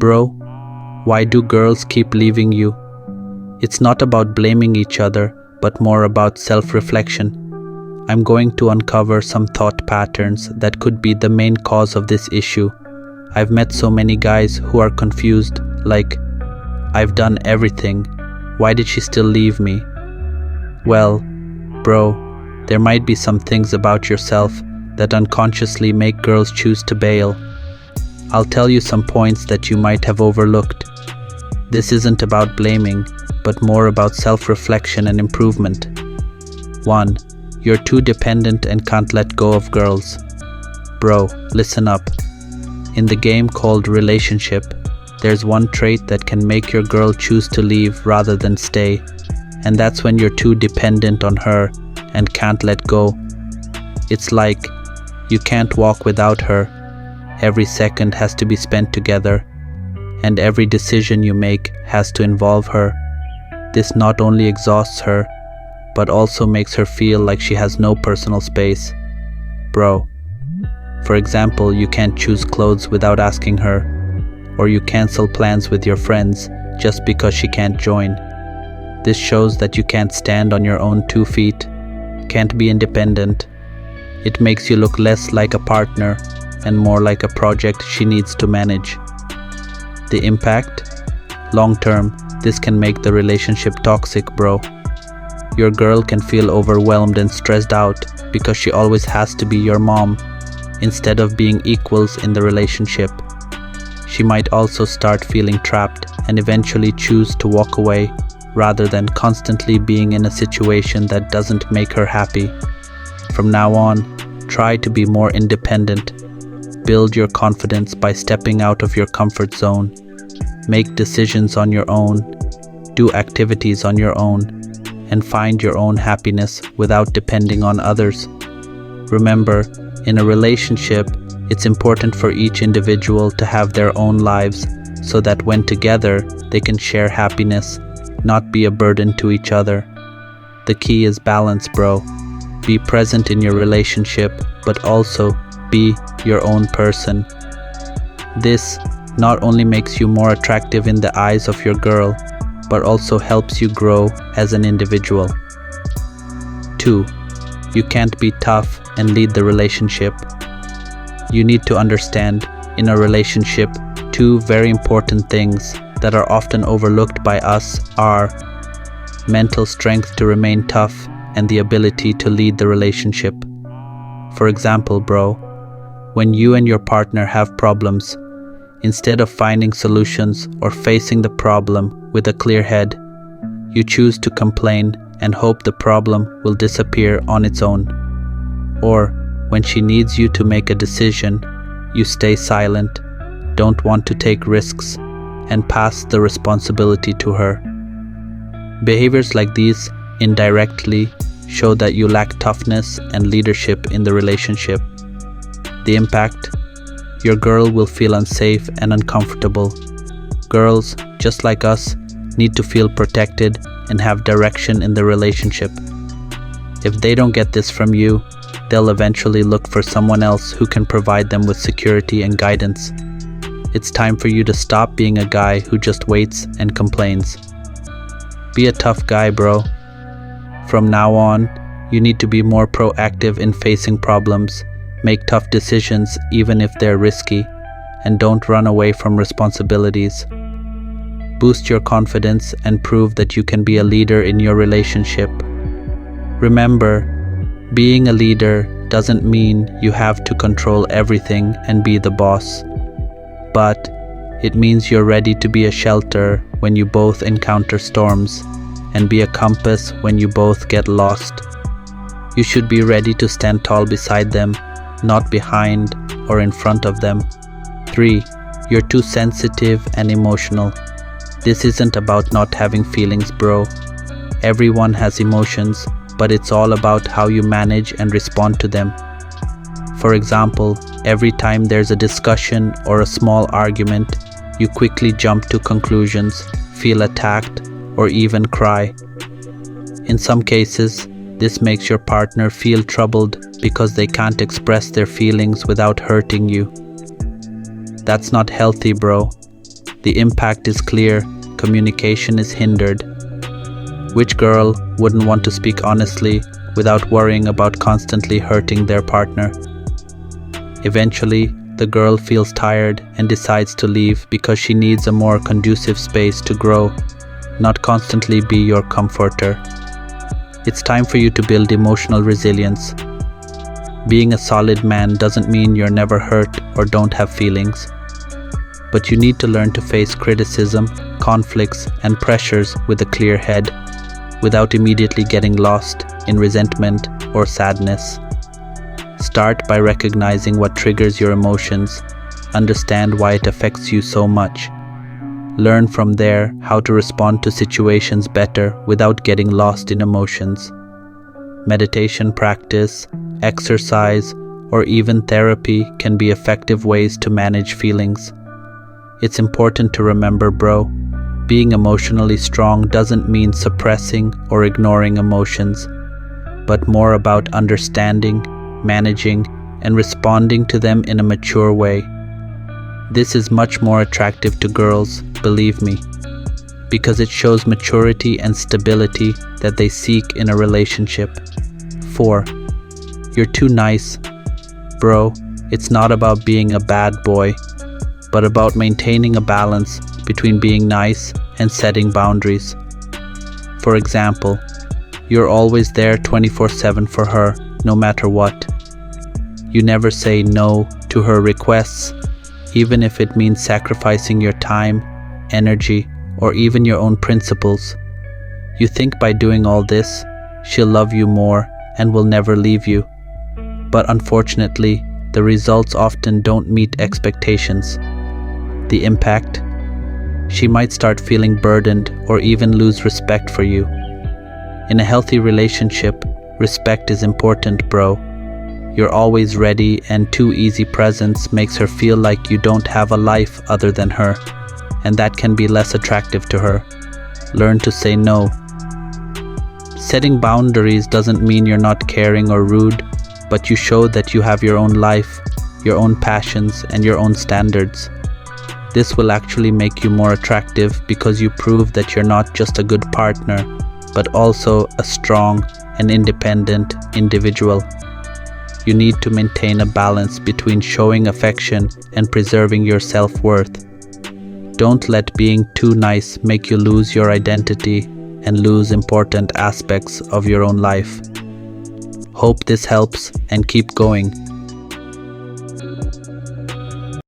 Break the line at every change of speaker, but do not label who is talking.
Bro, why do girls keep leaving you? It's not about blaming each other, but more about self-reflection. I'm going to uncover some thought patterns that could be the main cause of this issue. I've met so many guys who are confused, like, I've done everything. Why did she still leave me? Well, bro, there might be some things about yourself that unconsciously make girls choose to bail. I'll tell you some points that you might have overlooked. This isn't about blaming, but more about self-reflection and improvement. 1. You're too dependent and can't let go of girls. Bro, listen up. In the game called relationship, there's one trait that can make your girl choose to leave rather than stay, and that's when you're too dependent on her and can't let go. It's like you can't walk without her. Every second has to be spent together, and every decision you make has to involve her. This not only exhausts her, but also makes her feel like she has no personal space. Bro, for example, you can't choose clothes without asking her, or you cancel plans with your friends just because she can't join. This shows that you can't stand on your own 2 feet, can't be independent. It makes you look less like a partner and more like a project she needs to manage. The impact? Long term, this can make the relationship toxic, bro. Your girl can feel overwhelmed and stressed out because she always has to be your mom, instead of being equals in the relationship. She might also start feeling trapped and eventually choose to walk away rather than constantly being in a situation that doesn't make her happy. From now on, try to be more independent. Build your confidence by stepping out of your comfort zone. Make decisions on your own. Do activities on your own. And find your own happiness without depending on others. Remember, in a relationship, it's important for each individual to have their own lives so that when together, they can share happiness, not be a burden to each other. The key is balance, bro. Be present in your relationship, but also be your own person. This not only makes you more attractive in the eyes of your girl, but also helps you grow as an individual. 2. You can't be tough and lead the relationship. You need to understand, in a relationship, 2 very important things that are often overlooked by us are mental strength to remain tough and the ability to lead the relationship. For example, bro, when you and your partner have problems, instead of finding solutions or facing the problem with a clear head, you choose to complain and hope the problem will disappear on its own. Or, when she needs you to make a decision, you stay silent, don't want to take risks, and pass the responsibility to her. Behaviors like these indirectly show that you lack toughness and leadership in the relationship. The impact? Your girl will feel unsafe and uncomfortable. Girls, just like us, need to feel protected and have direction in the relationship. If they don't get this from you, they'll eventually look for someone else who can provide them with security and guidance. It's time for you to stop being a guy who just waits and complains. Be a tough guy, bro. From now on, you need to be more proactive in facing problems, make tough decisions even if they're risky, and don't run away from responsibilities. Boost your confidence and prove that you can be a leader in your relationship. Remember, being a leader doesn't mean you have to control everything and be the boss. But it means you're ready to be a shelter when you both encounter storms, and be a compass when you both get lost. You should be ready to stand tall beside them, not behind or in front of them. 3. You're too sensitive and emotional. This isn't about not having feelings, bro. Everyone has emotions, but it's all about how you manage and respond to them. For example, every time there's a discussion or a small argument, you quickly jump to conclusions, feel attacked, or even cry. In some cases, this makes your partner feel troubled because they can't express their feelings without hurting you. That's not healthy, bro. The impact is clear, communication is hindered. Which girl wouldn't want to speak honestly without worrying about constantly hurting their partner? Eventually, the girl feels tired and decides to leave because she needs a more conducive space to grow, not constantly be your comforter. It's time for you to build emotional resilience. Being a solid man doesn't mean you're never hurt or don't have feelings. But you need to learn to face criticism, conflicts, and pressures with a clear head, without immediately getting lost in resentment or sadness. Start by recognizing what triggers your emotions, understand why it affects you so much. Learn from there how to respond to situations better without getting lost in emotions. Meditation practice, exercise, or even therapy can be effective ways to manage feelings. It's important to remember, bro, being emotionally strong doesn't mean suppressing or ignoring emotions, but more about understanding, managing, and responding to them in a mature way. This is much more attractive to girls, believe me, because it shows maturity and stability that they seek in a relationship. 4. You're too nice. Bro, it's not about being a bad boy, but about maintaining a balance between being nice and setting boundaries. For example, you're always there 24/7 for her, no matter what. You never say no to her requests, even if it means sacrificing your time, energy, or even your own principles. You think by doing all this, she'll love you more and will never leave you. But unfortunately, the results often don't meet expectations. The impact? She might start feeling burdened or even lose respect for you. In a healthy relationship, respect is important, bro. You're always ready, and too easy presence makes her feel like you don't have a life other than her, and that can be less attractive to her. Learn to say no. Setting boundaries doesn't mean you're not caring or rude, but you show that you have your own life, your own passions, and your own standards. This will actually make you more attractive because you prove that you're not just a good partner, but also a strong and independent individual. You need to maintain a balance between showing affection and preserving your self-worth. Don't let being too nice make you lose your identity and lose important aspects of your own life. Hope this helps, and keep going.